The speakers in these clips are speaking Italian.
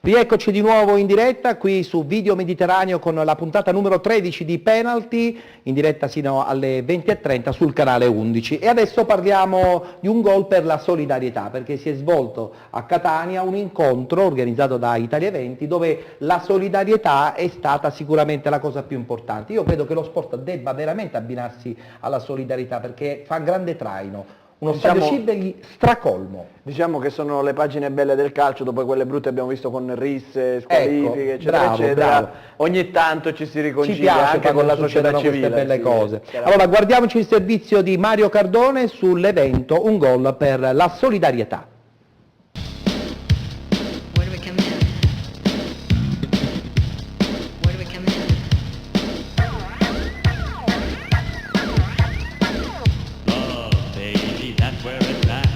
Rieccoci di nuovo in diretta qui su Video Mediterraneo con la puntata numero 13 di Penalty, in diretta sino alle 20:30 sul canale 11. E adesso parliamo di un gol per la solidarietà, perché si è svolto a Catania un incontro organizzato da Italia Eventi dove la solidarietà è stata sicuramente la cosa più importante. Io credo che lo sport debba veramente abbinarsi alla solidarietà perché fa grande traino. Uno stadio Scibegli stracolmo. Diciamo che sono le pagine belle del calcio, dopo quelle brutte abbiamo visto con risse, squalifiche, eccetera, eccetera. Bravo. Ogni tanto ci si riconcilia Ci piace anche con la società civile. Queste belle sì, cose. chiaramente. Allora guardiamoci il servizio di Mario Cardone sull'evento Un gol per la solidarietà. Where do we come in? Where do we come in? Love, baby, that's where it's at.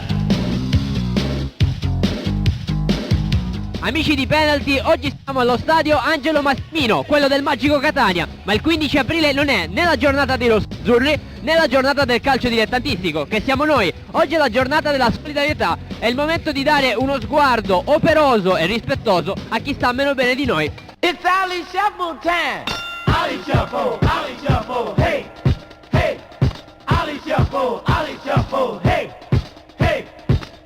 Amici di Penalty, oggi siamo allo stadio Angelo Massimino, quello del Magico Catania, ma il 15 aprile non è né la giornata dei rossazzurri né la giornata del calcio dilettantistico, che siamo noi. Oggi è la giornata della solidarietà, è il momento di dare uno sguardo operoso e rispettoso a chi sta meno bene di noi. It's Ali Shuffle time! Ali Shuffle, hey, hey. Ali Shuffle, hey, hey.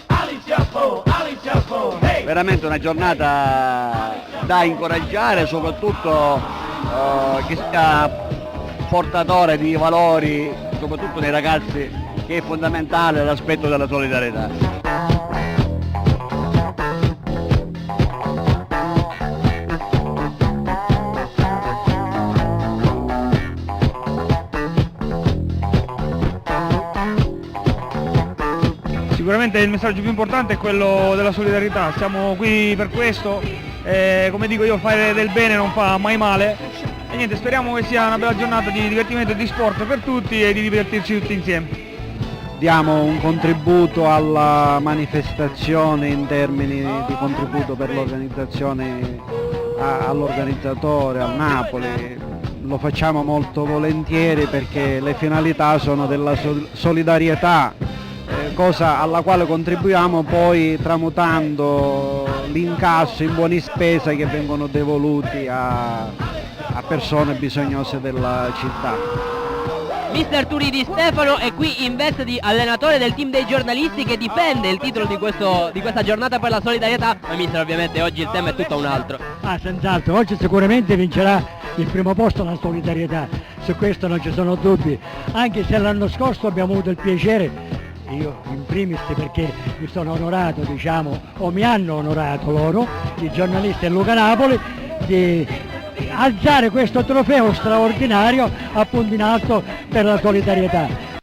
Ali Shuffle, hey. Veramente una giornata da incoraggiare, soprattutto che sia portatore di valori, soprattutto nei ragazzi, che è fondamentale l'aspetto della solidarietà. Sicuramente il messaggio più importante è quello della solidarietà, siamo qui per questo, come dico io, fare del bene non fa mai male e niente, speriamo che sia una bella giornata di divertimento e di sport per tutti e di divertirci tutti insieme. Diamo un contributo alla manifestazione in termini di contributo per l'organizzazione, all'organizzatore, al Napoli. Lo facciamo molto volentieri perché le finalità sono della solidarietà, cosa alla quale contribuiamo poi tramutando l'incasso in buoni spesa che vengono devoluti a persone bisognose della città. Mister Turi Di Stefano è qui in veste di allenatore del team dei giornalisti che difende il titolo di questa giornata per la solidarietà, ma mister ovviamente oggi il tema è tutto un altro. Senz'altro, oggi sicuramente vincerà il primo posto la solidarietà, su questo non ci sono dubbi, anche se l'anno scorso abbiamo avuto il piacere, io in primis perché mi sono onorato, diciamo, o mi hanno onorato loro, i giornalisti e Luca Napoli, di alzare questo trofeo straordinario appunto in alto per la solidarietà.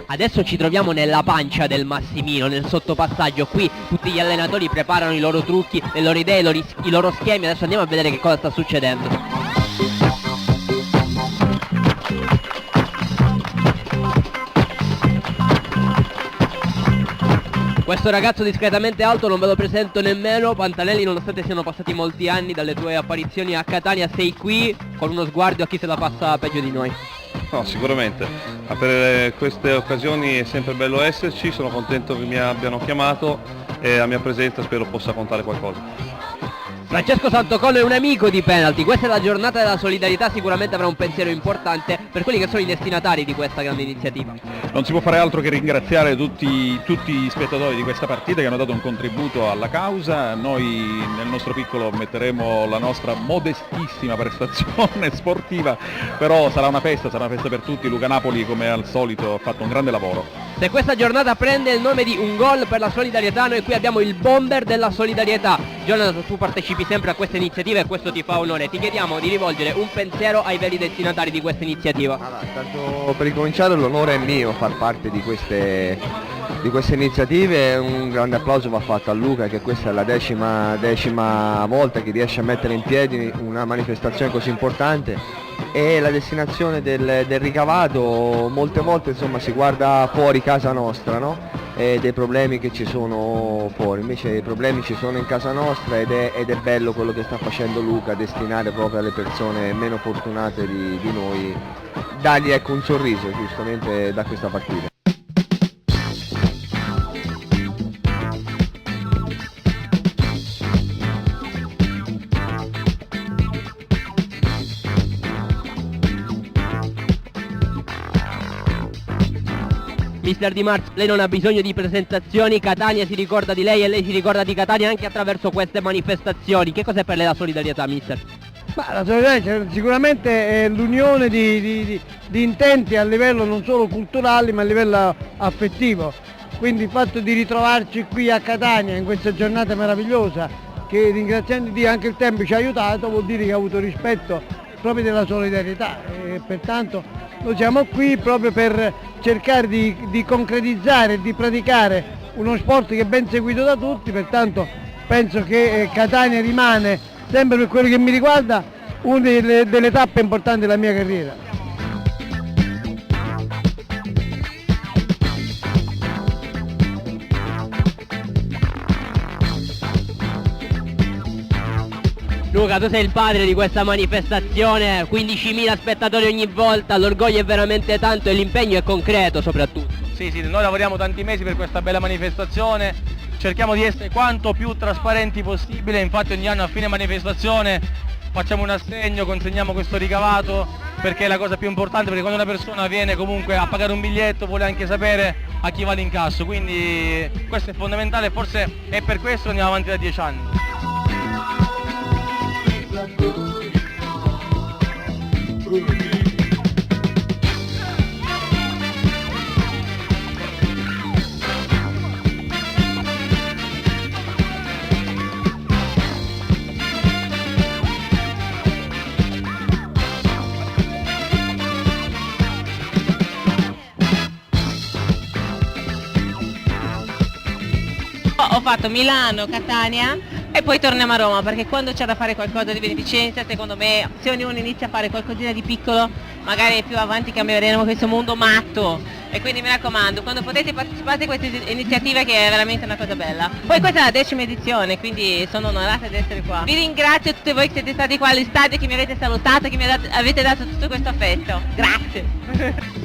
Adesso ci troviamo nella pancia del Massimino, nel sottopassaggio. Qui tutti gli allenatori preparano i loro trucchi, le loro idee, i loro schemi. Adesso andiamo a vedere che cosa sta succedendo. Questo ragazzo discretamente alto non ve lo presento nemmeno. Pantanelli, nonostante siano passati molti anni dalle tue apparizioni a Catania, sei qui con uno sguardo a chi se la passa peggio di noi. No, sicuramente, ma per queste occasioni è sempre bello esserci, sono contento che mi abbiano chiamato e la mia presenza spero possa contare qualcosa. Francesco Santocollo è un amico di Penalty, questa è la giornata della solidarietà, sicuramente avrà un pensiero importante per quelli che sono i destinatari di questa grande iniziativa. Non si può fare altro che ringraziare tutti gli spettatori di questa partita che hanno dato un contributo alla causa. Noi nel nostro piccolo metteremo la nostra modestissima prestazione sportiva, però sarà una festa per tutti. Luca Napoli come al solito ha fatto un grande lavoro. Se questa giornata prende il nome di Un gol per la solidarietà, noi qui abbiamo il bomber della solidarietà. Jonathan, tu partecipi sempre a queste iniziative e questo ti fa onore. Ti chiediamo di rivolgere un pensiero ai veri destinatari di questa iniziativa. Allora, tanto per ricominciare l'onore è mio far parte di queste iniziative. Un grande applauso va fatto a Luca, che questa è la decima volta che riesce a mettere in piedi una manifestazione così importante e la destinazione del ricavato molte volte insomma si guarda fuori casa nostra, no? E dei problemi che ci sono fuori, invece i problemi ci sono in casa nostra ed è bello quello che sta facendo Luca, destinare proprio alle persone meno fortunate di noi, dargli ecco un sorriso giustamente da questa partita. Mister Di Marzio, lei non ha bisogno di presentazioni, Catania si ricorda di lei e lei si ricorda di Catania anche attraverso queste manifestazioni. Che cos'è per lei la solidarietà, mister? Ma la solidarietà sicuramente è l'unione di intenti a livello non solo culturale ma a livello affettivo. Quindi il fatto di ritrovarci qui a Catania in questa giornata meravigliosa, che ringraziando Dio anche il tempo ci ha aiutato, vuol dire che ha avuto rispetto proprio della solidarietà e pertanto noi siamo qui proprio per cercare di concretizzare e di praticare uno sport che è ben seguito da tutti, pertanto penso che Catania rimane sempre per quello che mi riguarda una delle tappe importanti della mia carriera. Luca, tu sei il padre di questa manifestazione, 15.000 spettatori ogni volta, l'orgoglio è veramente tanto e l'impegno è concreto soprattutto. Sì, noi lavoriamo tanti mesi per questa bella manifestazione, cerchiamo di essere quanto più trasparenti possibile, infatti ogni anno a fine manifestazione facciamo un assegno, consegniamo questo ricavato, perché è la cosa più importante, perché quando una persona viene comunque a pagare un biglietto vuole anche sapere a chi va l'incasso, quindi questo è fondamentale e forse è per questo che andiamo avanti da 10 anni. Ho fatto Milano, Catania e poi torniamo a Roma, perché quando c'è da fare qualcosa di beneficenza, secondo me, se ognuno inizia a fare qualcosina di piccolo, magari più avanti cambieremo questo mondo matto. E quindi mi raccomando, quando potete partecipate a queste iniziative, che è veramente una cosa bella. Poi questa è la 10ª edizione, quindi sono onorata di essere qua. Vi ringrazio a tutti voi che siete stati qua all'estadio, che mi avete salutato, che mi avete dato tutto questo affetto. Grazie.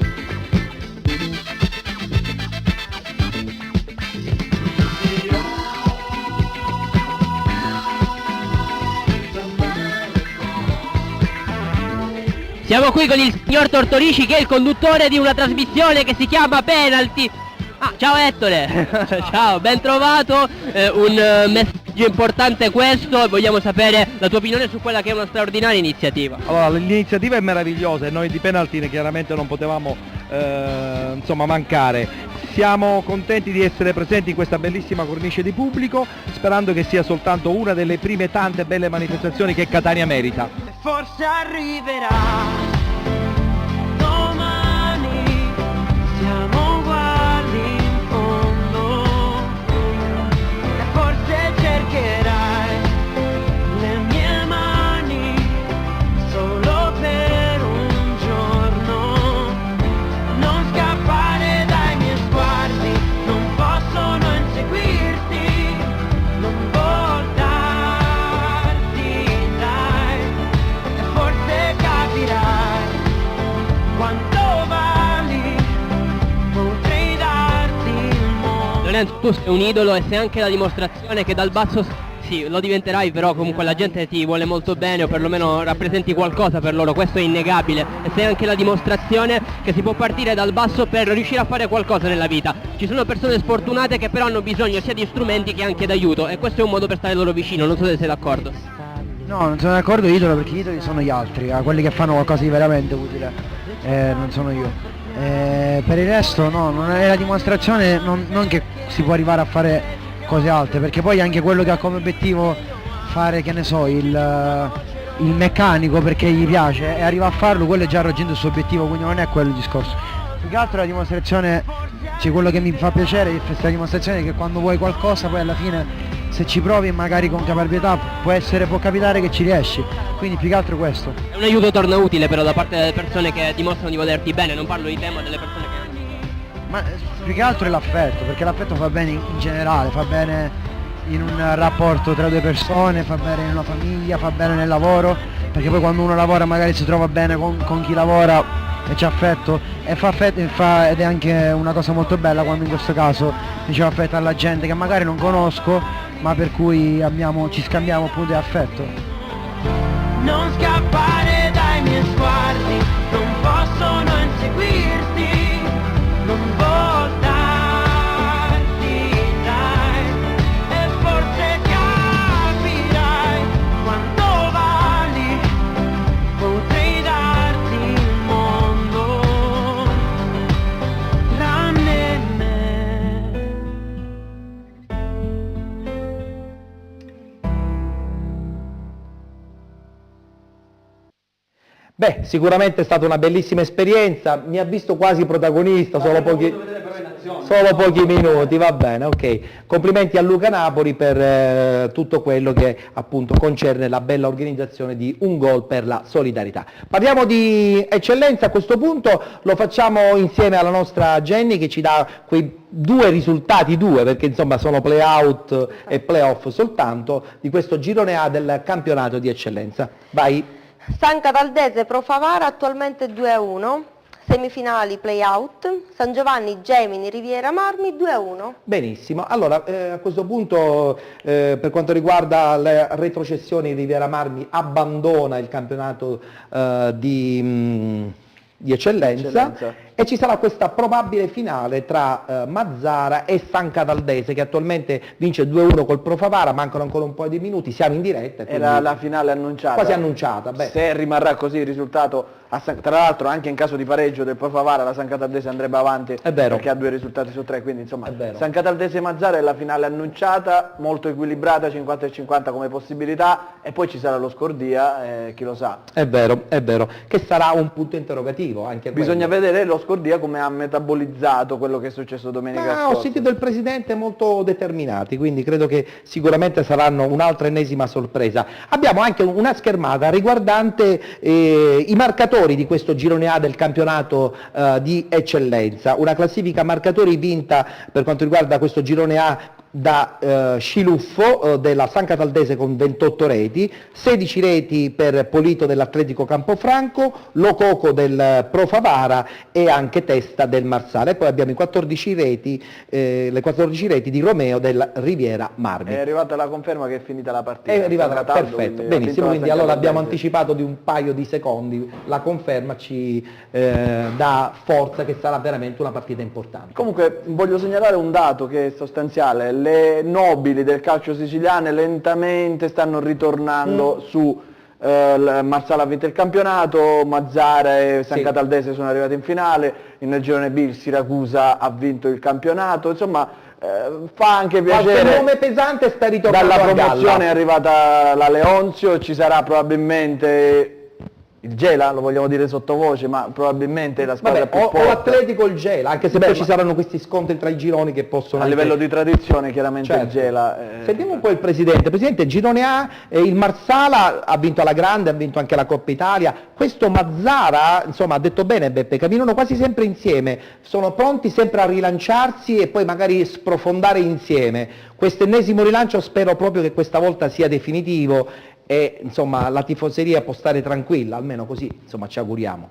Siamo qui con il signor Tortorici, che è il conduttore di una trasmissione che si chiama Penalty. Ah, ciao Ettore. Ciao, ben trovato. Un messaggio importante questo e vogliamo sapere la tua opinione su quella che è una straordinaria iniziativa. Allora, l'iniziativa è meravigliosa e noi di Penalty chiaramente non potevamo mancare. Siamo contenti di essere presenti in questa bellissima cornice di pubblico, sperando che sia soltanto una delle prime tante belle manifestazioni che Catania merita. Forse arriverà domani, siamo uguali in fondo, e forse cercherai le mie mani solo per un giorno, non scappare dai miei sguardi, non possono inseguirti, non voltarti dai, e forse capirai quanto vali, potrei darti il mondo. Lorenzo, tu sei un idolo e sei anche la dimostrazione che dal basso, sì, lo diventerai, però comunque la gente ti vuole molto bene, o perlomeno rappresenti qualcosa per loro, questo è innegabile, e sei anche la dimostrazione che si può partire dal basso per riuscire a fare qualcosa nella vita. Ci sono persone sfortunate che però hanno bisogno sia di strumenti che anche d'aiuto, e questo è un modo per stare loro vicino, non so se sei d'accordo. No, non sono d'accordo idolo, perché gli idoli sono gli altri, quelli che fanno qualcosa di veramente utile, non sono io. Per il resto no, non è la dimostrazione, non che si può arrivare a fare cose alte, perché poi anche quello che ha come obiettivo fare, che ne so, il meccanico perché gli piace e arriva a farlo, quello è già raggiunto il suo obiettivo, quindi non è quello il discorso. Più che altro la dimostrazione, cioè quello che mi fa piacere è questa dimostrazione che quando vuoi qualcosa poi alla fine se ci provi magari con caparbietà può capitare che ci riesci, quindi più che altro questo. È un aiuto torna utile però da parte delle persone che dimostrano di volerti bene, non parlo di te ma delle persone che... Ma più che altro è l'affetto, perché l'affetto fa bene in generale, fa bene in un rapporto tra due persone, fa bene in una famiglia, fa bene nel lavoro, perché poi quando uno lavora magari si trova bene con chi lavora e c'è affetto, ed è anche una cosa molto bella quando in questo caso ricevo affetto alla gente che magari non conosco, ma per cui ci scambiamo appunto di affetto. Non scappare dai miei sguardi, non possono inseguirti, non voltarti, dai, e forse capirai quanto vali, potrei darti il mondo, tranne me. Beh, sicuramente è stata una bellissima esperienza, mi ha visto quasi protagonista, solo pochi minuti, va bene, ok. Complimenti a Luca Napoli per tutto quello che appunto concerne la bella organizzazione di Un Gol per la Solidarietà. Parliamo di eccellenza, a questo punto lo facciamo insieme alla nostra Jenny che ci dà quei due risultati, perché insomma sono play-out e play-off soltanto, di questo girone A del campionato di eccellenza. Vai. San Cataldese Pro Favara attualmente 2-1, semifinali play-out, San Giovanni Gemini Riviera Marmi 2-1. Benissimo, allora a questo punto per quanto riguarda le retrocessioni Riviera Marmi abbandona il campionato di eccellenza e ci sarà questa probabile finale tra Mazzara e San Cataldese che attualmente vince 2-1 col Pro Favara, mancano ancora un po' di minuti, siamo in diretta. Era la finale annunciata. Quasi annunciata. Beh. Se rimarrà così il risultato, tra l'altro anche in caso di pareggio del Pro Favara la San Cataldese andrebbe avanti perché ha 2 risultati su 3, quindi insomma San Cataldese Mazzara è la finale annunciata, molto equilibrata, 50 e 50 come possibilità, e poi ci sarà lo Scordia, chi lo sa. È vero, che sarà un punto interrogativo anche Bisogna quello. vedere lo Scordia come ha metabolizzato quello che è successo domenica scorsa. Ho sentito il presidente molto determinati, quindi credo che sicuramente saranno un'altra ennesima sorpresa. Abbiamo anche una schermata riguardante i marcatori di questo girone A del campionato di eccellenza, una classifica marcatori vinta per quanto riguarda questo girone A da Sciluffo della San Cataldese con 28 reti, 16 reti per Polito dell'Atletico Campofranco, Lococo del Pro Favara e anche Testa del Marsale. E poi abbiamo i 14 reti, le 14 reti di Romeo del Riviera Marmi. È arrivata la conferma che è finita la partita. È arrivata, Cataldo, perfetto, benissimo, quindi allora abbiamo anticipato di un paio di secondi, la conferma ci dà forza che sarà veramente una partita importante. Comunque voglio segnalare un dato che è sostanziale: le nobili del calcio siciliane lentamente stanno ritornando su. Marsala ha vinto il campionato, Mazzara e San Cataldese sono arrivati in finale, nel girone B il Siracusa ha vinto il campionato, insomma fa anche piacere. Qualche nome pesante sta ritornando. Dalla a promozione galla. è arrivata la Leonzio, ci sarà probabilmente il Gela, lo vogliamo dire sottovoce, ma probabilmente la squadra più o forte. l'Atletico o il Gela, anche se poi ci saranno questi scontri tra i gironi che possono A livello di tradizione chiaramente il Gela. Sentiamo un po' il Presidente. Presidente, girone A, il Marsala ha vinto alla grande, ha vinto anche la Coppa Italia, questo Mazzara, insomma ha detto bene Beppe, camminano quasi sempre insieme, sono pronti sempre a rilanciarsi e poi magari sprofondare insieme. Questo ennesimo rilancio spero proprio che questa volta sia definitivo e insomma la tifoseria può stare tranquilla, almeno così insomma ci auguriamo.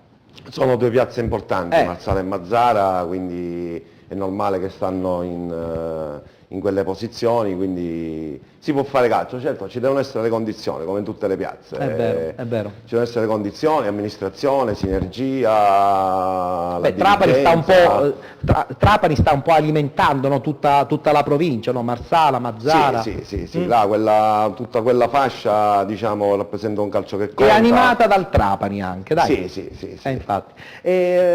Sono due piazze importanti, Marsala e Mazzara, quindi è normale che stanno in quelle posizioni, quindi si può fare calcio, certo ci devono essere le condizioni come in tutte le piazze. È vero. Ci devono essere le condizioni, amministrazione, sinergia, Trapani sta un po' alimentando, no? tutta la provincia, no? Marsala, Mazzara. Sì, là, tutta quella fascia diciamo rappresenta un calcio che conta. È animata dal Trapani anche, dai. Sì. Infatti.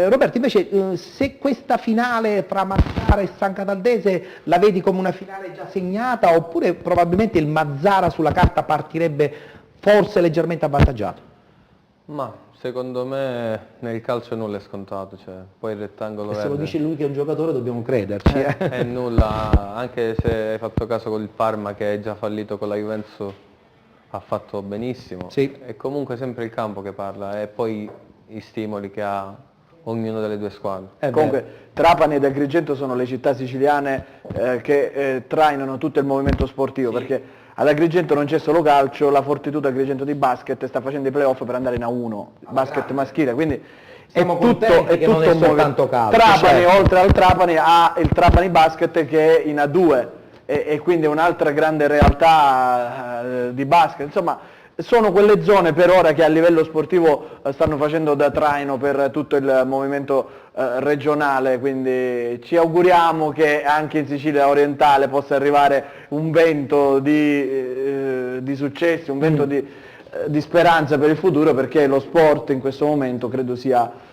Roberto, invece se questa finale fra Mazzara e San Cataldese la vedi come una finale già segnata oppure probabilmente il Mazzara sulla carta partirebbe forse leggermente avvantaggiato? Ma Secondo me nel calcio nulla è scontato, cioè, poi il rettangolo E se lo verde dice lui che è un giocatore dobbiamo crederci. è nulla, anche se hai fatto caso con il Parma che è già fallito con la Juventus, ha fatto benissimo. Sì. È comunque sempre il campo che parla e poi i stimoli che ha ognuno delle due squadre. Comunque Trapani ed Agrigento sono le città siciliane che trainano tutto il movimento sportivo, perché ad Agrigento non c'è solo calcio, la Fortitudo Agrigento di basket sta facendo i playoff per andare in A1, basket maschile, quindi Siamo è tutto, contenti che non è un movimento. soltanto calcio, Trapani, certo. oltre al Trapani, ha il Trapani Basket che è in A2 e quindi è un'altra grande realtà di basket, insomma sono quelle zone per ora che a livello sportivo stanno facendo da traino per tutto il movimento regionale, quindi ci auguriamo che anche in Sicilia orientale possa arrivare un vento di successi, un vento di speranza per il futuro, perché lo sport in questo momento credo sia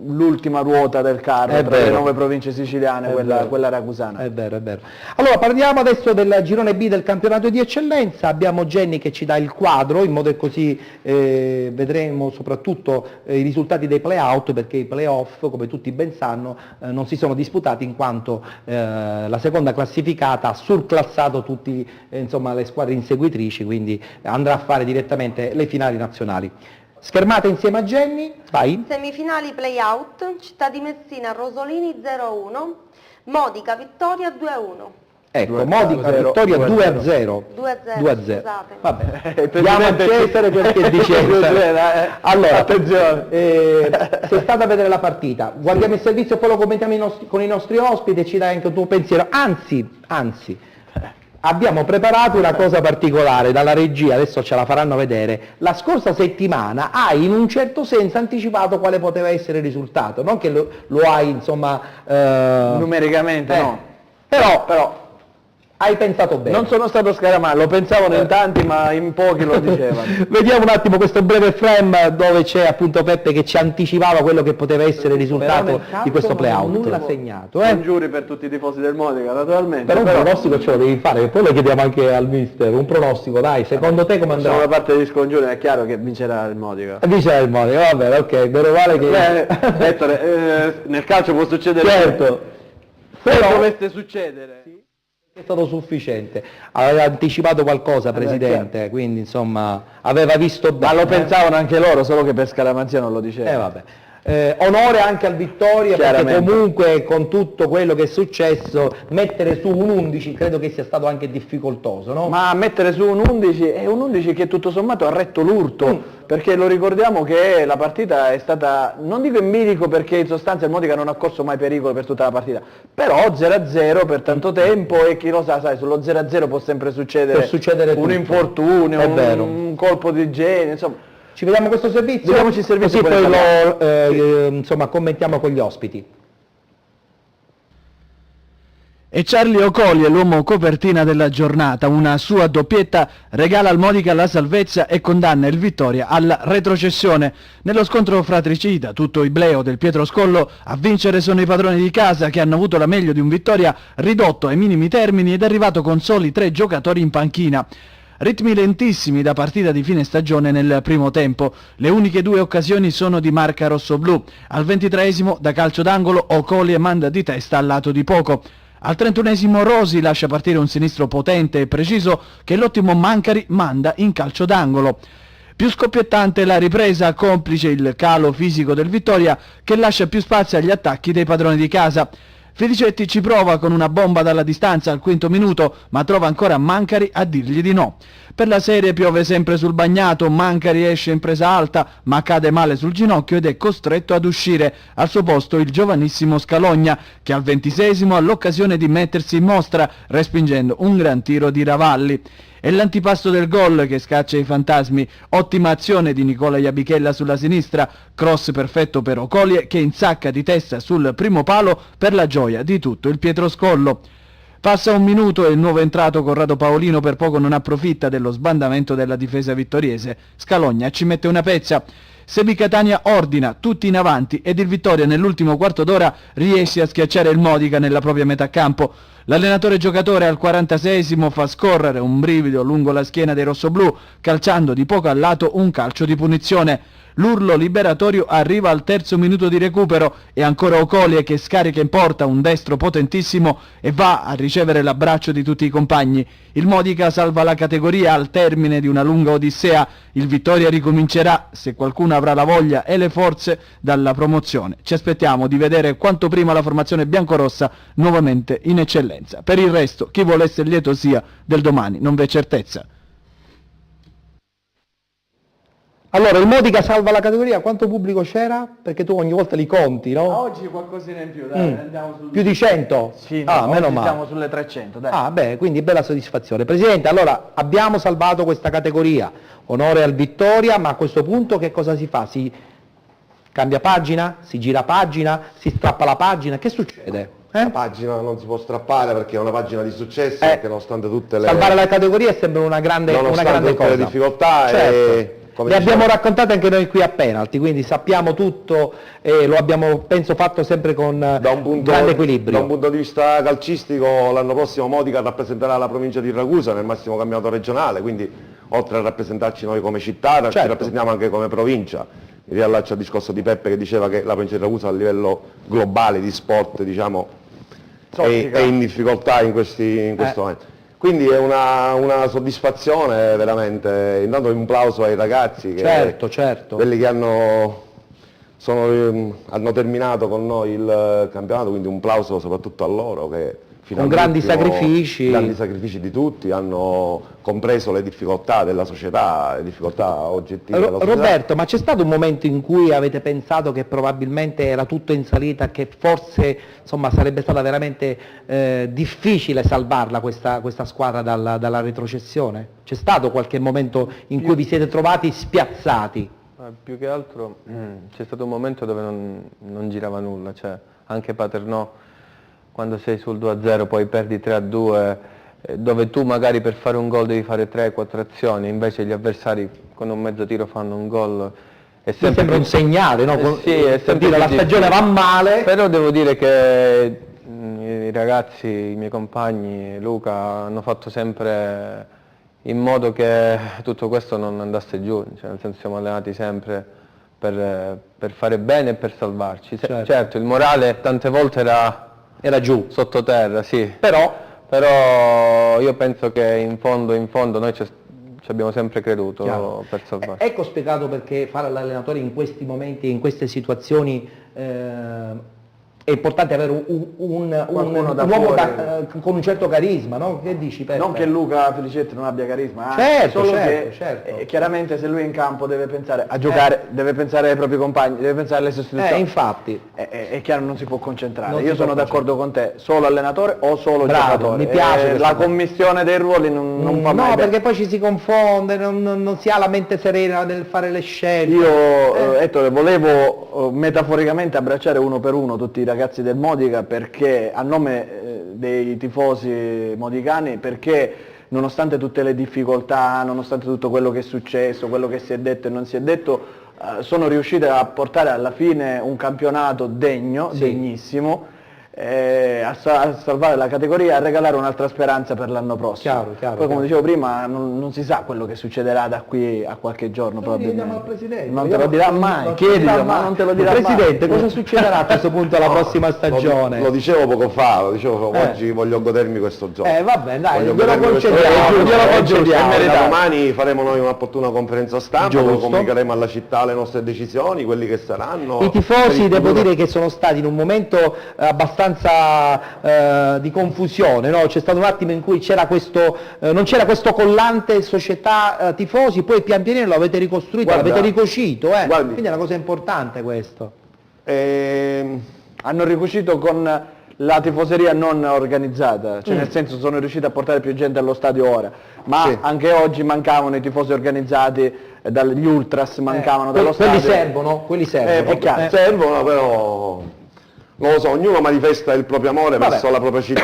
l'ultima ruota del carro È tra le vero. 9 province siciliane, È quella, vero. quella ragusana. È vero, è vero. Allora parliamo adesso del girone B del campionato di eccellenza. Abbiamo Jenny che ci dà il quadro, in modo che così vedremo soprattutto i risultati dei play-out, perché i play-off, come tutti ben sanno, non si sono disputati in quanto la seconda classificata ha surclassato tutte le squadre inseguitrici, quindi andrà a fare direttamente le finali nazionali. Schermata insieme a Jenny, vai. Semifinali play-out, Città di Messina Rosolini 0-1, Modica Vittoria 2-1. Ecco, Modica Vittoria 2-0. 2-0, 2-0. scusate. Vabbè, diamo a Cesare quel che è di Cesare. Allora, attenzione, sei stata a vedere la partita, guardiamo il servizio e poi lo commentiamo con i nostri ospiti e ci dai anche il tuo pensiero. Anzi, abbiamo preparato una cosa particolare dalla regia, adesso ce la faranno vedere. La scorsa settimana hai in un certo senso anticipato quale poteva essere il risultato, non che lo hai numericamente, no. Però hai pensato bene. Non sono stato scaramanno, lo pensavano in tanti ma in pochi lo dicevano. Vediamo un attimo questo breve frame dove c'è appunto Peppe che ci anticipava quello che poteva essere il risultato di questo play-out. Nulla segnato, Congiuri per tutti i tifosi del Modica, naturalmente. Però un pronostico ce lo devi fare, che poi lo chiediamo anche al mister, un pronostico, dai, secondo te come andrà? Sono da parte degli scongiuri, è chiaro che vincerà il Modica. Vincerà il Modica, va bene, ok, meno male che... Ettore, nel calcio può succedere. Certo. Se dovesse succedere... È stato sufficiente, aveva anticipato qualcosa Presidente, quindi insomma aveva visto bene. Ma lo pensavano anche loro, solo che per scaramanzia non lo dicevano. Vabbè. Onore anche al Vittoria, perché comunque con tutto quello che è successo mettere su un 11 credo che sia stato anche difficoltoso, no? Ma mettere su un 11 è un 11 che tutto sommato ha retto l'urto, perché lo ricordiamo che la partita è stata, non dico in bilico perché in sostanza il Modica non ha corso mai pericolo per tutta la partita, però 0-0 per tanto tempo e chi lo sa, sai, sullo 0-0 può sempre succedere, un tutto. infortunio, È vero. un colpo di genio, insomma. Ci vediamo questo servizio? Vediamoci il servizio, così poi poi lo commentiamo con gli ospiti. E Charlie Ocoli è l'uomo copertina della giornata, una sua doppietta regala al Modica la salvezza e condanna il Vittoria alla retrocessione. Nello scontro fratricida, tutto il bleo del Pietroscollo, a vincere sono i padroni di casa che hanno avuto la meglio di un Vittoria ridotto ai minimi termini ed arrivato con soli 3 giocatori in panchina. Ritmi lentissimi da partita di fine stagione nel primo tempo. Le uniche 2 occasioni sono di marca rossoblù. Al 23esimo, da calcio d'angolo, Ocoli manda di testa al lato di poco. Al 31esimo Rosi lascia partire un sinistro potente e preciso che l'ottimo Mancari manda in calcio d'angolo. Più scoppiettante la ripresa, complice il calo fisico del Vittoria che lascia più spazio agli attacchi dei padroni di casa. Felicetti ci prova con una bomba dalla distanza al 5° minuto, ma trova ancora Mancari a dirgli di no. Per la serie piove sempre sul bagnato, Mancari esce in presa alta, ma cade male sul ginocchio ed è costretto ad uscire. Al suo posto il giovanissimo Scalogna, che al 26esimo ha l'occasione di mettersi in mostra, respingendo un gran tiro di Ravalli. È l'antipasto del gol che scaccia i fantasmi, ottima azione di Nicola Iabichella sulla sinistra, cross perfetto per Ocolie che insacca di testa sul primo palo per la gioia di tutto il Pietroscollo. Passa un minuto e il nuovo entrato Corrado Paolino per poco non approfitta dello sbandamento della difesa vittoriese, Scalogna ci mette una pezza. Semi Catania ordina, tutti in avanti ed il Vittoria nell'ultimo quarto d'ora riesce a schiacciare il Modica nella propria metà campo. L'allenatore giocatore al 46esimo fa scorrere un brivido lungo la schiena dei rossoblù, calciando di poco a lato un calcio di punizione. L'urlo liberatorio arriva al terzo minuto di recupero e ancora Ocolie che scarica in porta un destro potentissimo e va a ricevere l'abbraccio di tutti i compagni. Il Modica salva la categoria al termine di una lunga odissea. Il Vittoria ricomincerà, se qualcuno avrà la voglia e le forze, dalla promozione. Ci aspettiamo di vedere quanto prima la formazione biancorossa nuovamente in eccellenza. Per il resto, chi vuole essere lieto sia, del domani non v'è certezza. Allora, il Modica salva la categoria, quanto pubblico c'era? Perché tu ogni volta li conti, no? Oggi qualcosina in più, dai, andiamo sul... Più di 100? Sì, no, meno male. siamo sulle 300, dai. Ah, beh, quindi bella soddisfazione. Presidente, allora, abbiamo salvato questa categoria, onore al Vittoria, ma a questo punto che cosa si fa? Si cambia pagina? Si gira pagina? Si strappa la pagina? Che succede? La pagina non si può strappare perché è una pagina di successo, perché nonostante tutte le... Salvare la categoria è sempre una grande tutte cosa. le difficoltà Certo. come Le abbiamo diciamo- raccontate anche noi qui a Penalty, quindi sappiamo tutto e lo abbiamo, penso, fatto sempre con grande equilibrio. Da un punto di vista calcistico l'anno prossimo Modica rappresenterà la provincia di Ragusa nel massimo campionato regionale, quindi oltre a rappresentarci noi come città, ci rappresentiamo anche come provincia. Mi riallaccio al discorso di Peppe che diceva che la provincia di Ragusa a livello globale di sport diciamo, è in difficoltà in questo momento. Quindi è una soddisfazione veramente, intanto un plauso ai ragazzi, che quelli che hanno terminato con noi il campionato, quindi un plauso soprattutto a loro che fino con grandi sacrifici di tutti, hanno compreso le difficoltà della società, le difficoltà oggettive della società. Roberto, ma c'è stato un momento in cui avete pensato che probabilmente era tutto in salita, che forse insomma sarebbe stata veramente difficile salvarla questa squadra dalla retrocessione? C'è stato qualche momento in cui vi siete trovati spiazzati? Più che altro c'è stato un momento dove non girava nulla, cioè anche Paternò, quando sei sul 2-0 poi perdi 3-2, dove tu magari per fare un gol devi fare 3-4 azioni, invece gli avversari con un mezzo tiro fanno un gol. Sembra un segnale, no? Sì, è sempre la stagione va male. Però devo dire che i ragazzi, i miei compagni, Luca, hanno fatto sempre in modo che tutto questo non andasse giù, cioè nel senso siamo allenati sempre per fare bene e per salvarci. Certo, il morale tante volte era giù, sottoterra, sì. Però io penso che in fondo noi ci abbiamo sempre creduto per salvarci. Ecco spiegato perché fare l'allenatore in questi momenti, in queste situazioni è importante avere un uomo con un certo carisma, no? Che dici, Peppe? Non che Luca Felicetti non abbia carisma, solo che chiaramente se lui è in campo deve pensare a giocare, deve pensare ai propri compagni, deve pensare alle sostituzioni. Infatti. È chiaro, non si può concentrare. Io sono d'accordo con te, solo allenatore o solo giocatore. Mi piace la commissione dei ruoli non fa mai no, perché poi ci si confonde, non si ha la mente serena nel fare le scelte. Io Ettore, volevo metaforicamente abbracciare uno per uno tutti i ragazzi del Modica, perché a nome dei tifosi modicani, perché nonostante tutte le difficoltà, nonostante tutto quello che è successo, quello che si è detto e non si è detto, sono riuscite a portare alla fine un campionato degnissimo, a salvare la categoria e a regalare un'altra speranza per l'anno prossimo. Poi come dicevo prima non si sa quello che succederà da qui a qualche giorno probabilmente. Non te lo dirà mai, chiedilo, ma non te lo dirà mai. Presidente, cosa succederà a questo punto alla prossima stagione? Lo dicevo poco fa, oggi voglio godermi questo giorno. Va bene, dai, Voglio glielo godermi questo concediamo. giorno. Domani faremo noi un'opportuna conferenza stampa dove comunicheremo alla città le nostre decisioni, quelli che saranno. I tifosi devo dire che sono stati in un momento abbastanza di confusione, no? C'è stato un attimo in cui c'era non c'era questo collante società tifosi, poi pian pianino lo avete ricostruito, l'avete ricucito, quindi è una cosa importante questo. Hanno ricucito con la tifoseria non organizzata, cioè nel senso sono riusciti a portare più gente allo stadio ora, ma anche oggi mancavano i tifosi organizzati, gli ultras mancavano dallo stadio. Quelli servono, servono, però Non lo so, ognuno manifesta il proprio amore verso la propria città,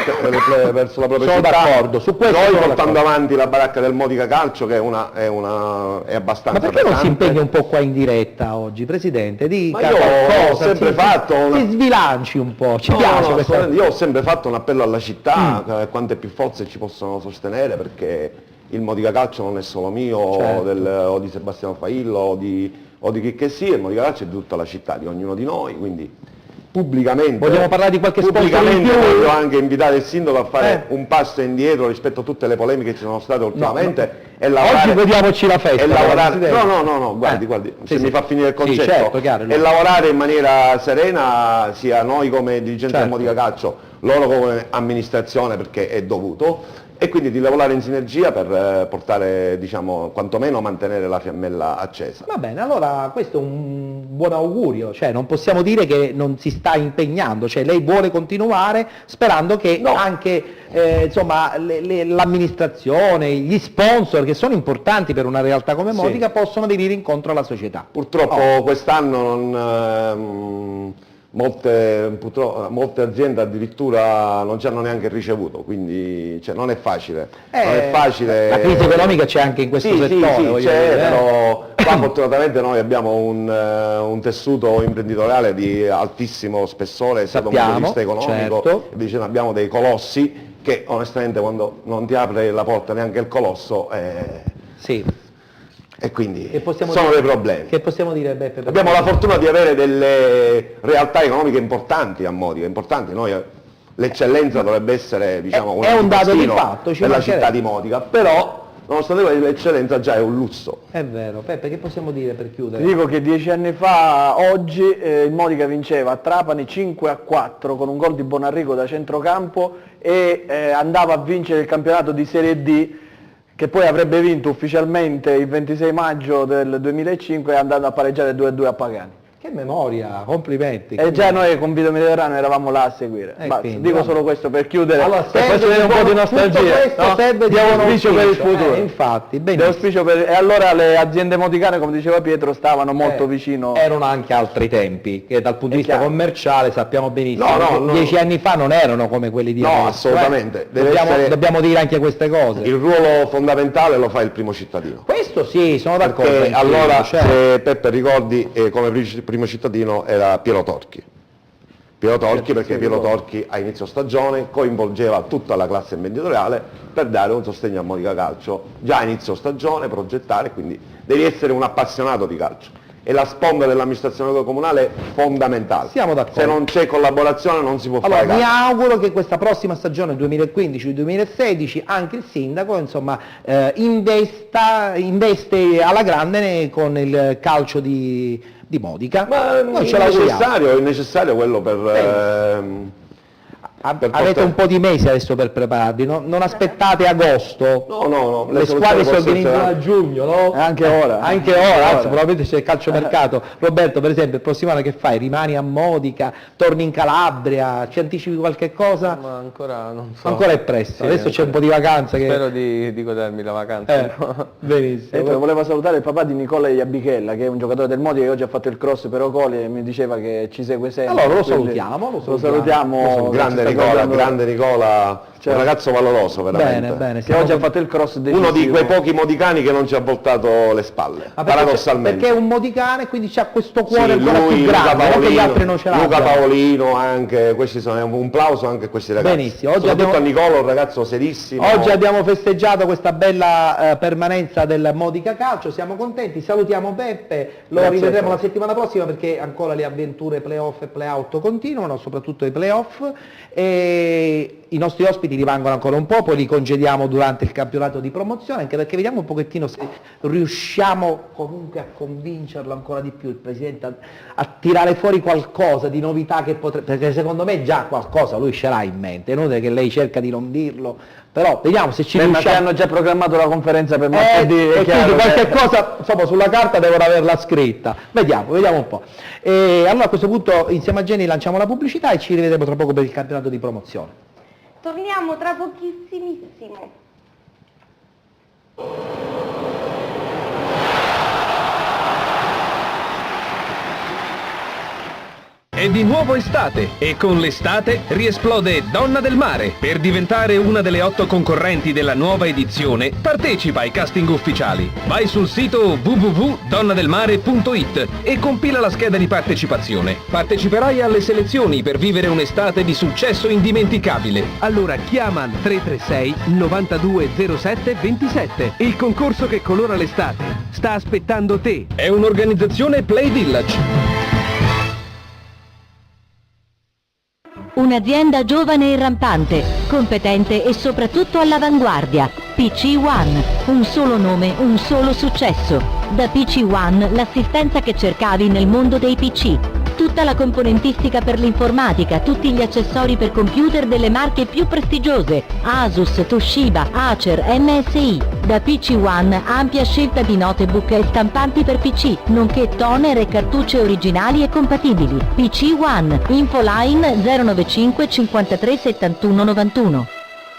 verso la propria Sono città. d'accordo, su questo Noi sono portando d'accordo. avanti la baracca del Modica Calcio, che è abbastanza Ma perché non si pesante. impegna un po' qua in diretta oggi, Presidente? Dica Ma io qualcosa, ho sempre fatto si sbilanci un po', ci No, piace no, questa... io ho sempre fatto un appello alla città, quante più forze ci possono sostenere, perché il Modica Calcio non è solo mio, Certo. o di Sebastiano Faillo, o di chi che sia, il Modica Calcio è di tutta la città, di ognuno di noi, quindi pubblicamente, Vogliamo parlare di qualche sponsor in pubblicamente più? voglio anche invitare il sindaco a fare un passo indietro rispetto a tutte le polemiche che ci sono state ultimamente e lavorare, Oggi godiamoci la festa. e lavorare, Presidente. no, guardi, Sì, se sì. mi fa finire il Sì, concetto, certo, chiaro, e lavorare in maniera serena, sia noi come dirigenti del Modica Calcio, loro come amministrazione, perché è dovuto, e quindi di lavorare in sinergia per portare, diciamo, quantomeno mantenere la fiammella accesa. Va bene, allora questo è un buon augurio, cioè non possiamo dire che non si sta impegnando, cioè lei vuole continuare sperando che anche insomma, l'amministrazione, gli sponsor che sono importanti per una realtà come Sì. Modica possono venire incontro alla società. Purtroppo quest'anno molte aziende addirittura non ci hanno neanche ricevuto, quindi non è facile. Non è facile. La crisi economica c'è anche in questo settore. Sì, voglio c'è, dire, però qua fortunatamente noi abbiamo un tessuto imprenditoriale di altissimo spessore sia da un punto di vista economico, certo. e diciamo, abbiamo dei colossi che onestamente quando non ti apre la porta neanche il colosso e quindi sono dei problemi. Che possiamo dire, Beppe? Abbiamo la fortuna di avere delle realtà economiche importanti a Modica, importanti. Noi, l'eccellenza dovrebbe essere, diciamo, è un dato di destino fatto, ci per la mancherebbe. città di Modica, però nonostante questo l'eccellenza già è un lusso. È vero. Peppe, che possiamo dire per chiudere? Ti dico che 10 anni fa, oggi, il Modica vinceva a Trapani 5-4 con un gol di Bonarrigo da centrocampo e andava a vincere il campionato di Serie D, che poi avrebbe vinto ufficialmente il 26 maggio del 2005 andando a pareggiare 2-2 a Pagani. Che memoria, complimenti. E già noi con Vito Mediterraneo eravamo là a seguire. Basta, quindi, dico vabbè. solo questo per chiudere, Allora, per far serve vedere un po' di tutto nostalgia. questo serve di Diamo buon auspicio per il auspicio, futuro. infatti, Di benissimo. auspicio e allora le aziende modicane, come diceva Pietro, stavano molto vicino. Erano anche altri tempi, che dal punto di vista commerciale sappiamo benissimo. No. 10 anni fa non erano come quelli di No, adesso. assolutamente. Deve essere- Dobbiamo dire anche queste cose. Il ruolo fondamentale lo fa il primo cittadino. Questo sì, sono d'accordo. Perché anch'io, allora, cioè, se Peppe ricordi, come primo cittadino era Piero Torchi. Perché Piero Torchi a inizio stagione coinvolgeva tutta la classe imprenditoriale per dare un sostegno a Modica Calcio. Già a inizio stagione progettare, quindi devi essere un appassionato di calcio. E la sponda dell'amministrazione comunale è fondamentale. Siamo d'accordo. Se non c'è collaborazione non si può allora, fare mi calcio. auguro che questa prossima stagione 2015-2016 anche il sindaco insomma, investe alla grande con il calcio di Modica. Ma Noi ce l'auguriamo. è necessario quello per Avete un po' di mesi adesso per prepararvi, non aspettate agosto. No, le squadre si organizzano a giugno, no? Anche ora. Anche ora, anzi, probabilmente c'è il calciomercato. Roberto, per esempio, il prossimo anno che fai? Rimani a Modica, torni in Calabria, ci anticipi qualche cosa? Ma ancora non so. Ancora è presto, Sì, adesso c'è un po' di vacanza che... Spero di godermi la vacanza. Benissimo. E poi volevo salutare il papà di Nicola Iabichella, che è un giocatore del Modica che oggi ha fatto il cross per Ocoli e mi diceva che ci segue sempre. Allora lo quindi salutiamo. Lo salutiamo. Grande Nicola, un ragazzo valoroso veramente. Bene, che oggi ha fatto il cross decisivo. Uno di quei pochi modicani che non ci ha voltato le spalle, paradossalmente. Perché è un modicane, quindi c'ha questo cuore Sì, ancora più lui, grande, non che gli altri non ce l'hanno. Luca Paolino, anche questi sono un plauso anche a questi ragazzi. Benissimo, oggi Soprattutto abbiamo- a Nicola, un ragazzo serissimo. Oggi abbiamo festeggiato questa bella permanenza del Modica Calcio, siamo contenti, salutiamo Beppe, lo Grazie rivedremo a la te. settimana prossima perché ancora le avventure playoff e playout continuano, soprattutto i playoff, e i nostri ospiti rimangono ancora un po', poi li congediamo durante il campionato di promozione, anche perché vediamo un pochettino se riusciamo comunque a convincerlo ancora di più il Presidente a tirare fuori qualcosa di novità che potrebbe, perché secondo me già qualcosa lui ce l'ha in mente, è inutile che lei cerca di non dirlo, però vediamo se ci Ma riusciamo. che hanno già programmato la conferenza per martedì. è E chiaro quindi qualche che- cosa insomma, sulla carta devono averla scritta. Vediamo un po'. E allora a questo punto insieme a Jenny lanciamo la pubblicità e ci rivedremo tra poco per il campionato di promozione. Torniamo tra pochissimissimo. È di nuovo estate e con l'estate riesplode Donna del Mare. Per diventare una delle 8 concorrenti della nuova edizione, partecipa ai casting ufficiali. Vai sul sito www.donnadelmare.it e compila la scheda di partecipazione. Parteciperai alle selezioni per vivere un'estate di successo indimenticabile. Allora chiama al 336 9207 27. Il concorso che colora l'estate sta aspettando te. È un'organizzazione Play Village. Un'azienda giovane e rampante, competente e soprattutto all'avanguardia. PC One, un solo nome, un solo successo. Da PC One l'assistenza che cercavi nel mondo dei PC. Tutta la componentistica per l'informatica, tutti gli accessori per computer delle marche più prestigiose, Asus, Toshiba, Acer, MSI. Da PC One ampia scelta di notebook e stampanti per PC, nonché toner e cartucce originali e compatibili. PC One, infoline 095 53 71 91.